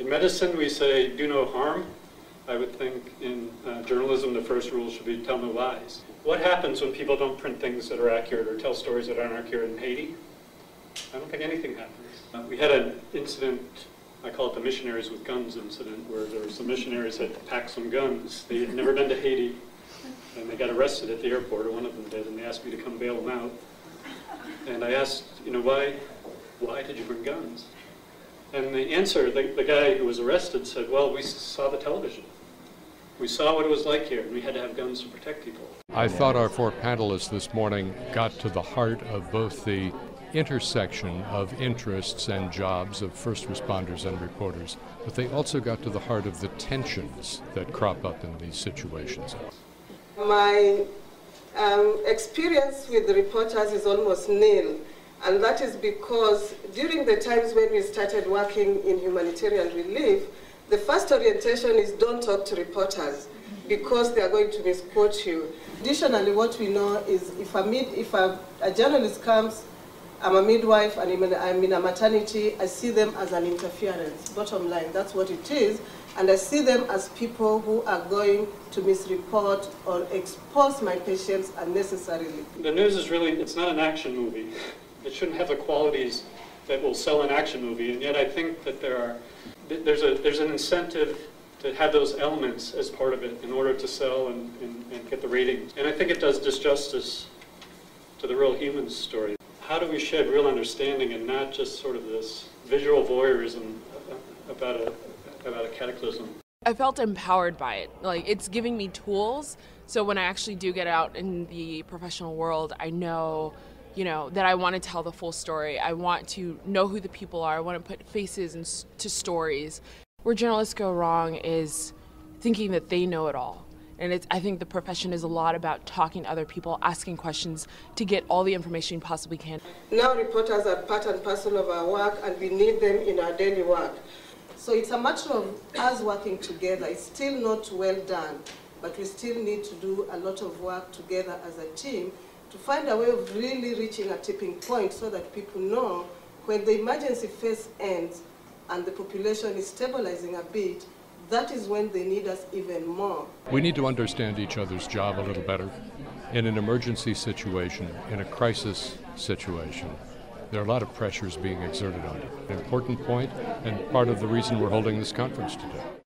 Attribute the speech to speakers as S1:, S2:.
S1: In medicine, we say, do no harm. I would think in journalism, the first rule should be tell no lies. What happens when people don't print things that are accurate or tell stories that aren't accurate in Haiti? I don't think anything happens. We had an incident, I call it the missionaries with guns incident, where there were some missionaries had packed some guns. They had never been to Haiti, and they got arrested at the airport, or one of them did, and they asked me to come bail them out. And I asked, why did you bring guns? And the answer, the guy who was arrested said, well, we saw the television. We saw what it was like here, and we had to have guns to protect people.
S2: I thought our four panelists this morning got to the heart of both the intersection of interests and jobs of first responders and reporters, but they also got to the heart of the tensions that crop up in these situations.
S3: My experience with the reporters is almost nil. And that is because during the times when we started working in humanitarian relief, the first orientation is don't talk to reporters because they are going to misquote you. Additionally, what we know is if a journalist comes, I'm a midwife and I'm in a maternity, I see them as an interference. Bottom line, that's what it is. And I see them as people who are going to misreport or expose my patients unnecessarily.
S1: The news is really, it's not an action movie. It shouldn't have the qualities that will sell an action movie, and yet I think that there's an incentive to have those elements as part of it in order to sell and get the ratings. And I think it does disjustice to the real human story. How do we shed real understanding and not just sort of this visual voyeurism about a cataclysm?
S4: I felt empowered by it. Like, it's giving me tools, so when I actually do get out in the professional world, I know that I want to tell the full story. I want to know who the people are. I want to put faces to stories. Where journalists go wrong is thinking that they know it all. And I think the profession is a lot about talking to other people, asking questions to get all the information you possibly can.
S3: Now reporters are part and parcel of our work, and we need them in our daily work. So it's a matter of us working together. It's still not well done, but we still need to do a lot of work together as a team to find a way of really reaching a tipping point so that people know when the emergency phase ends and the population is stabilizing a bit, that is when they need us even more.
S2: We need to understand each other's job a little better. In an emergency situation, in a crisis situation, there are a lot of pressures being exerted on it. An important point and part of the reason we're holding this conference today.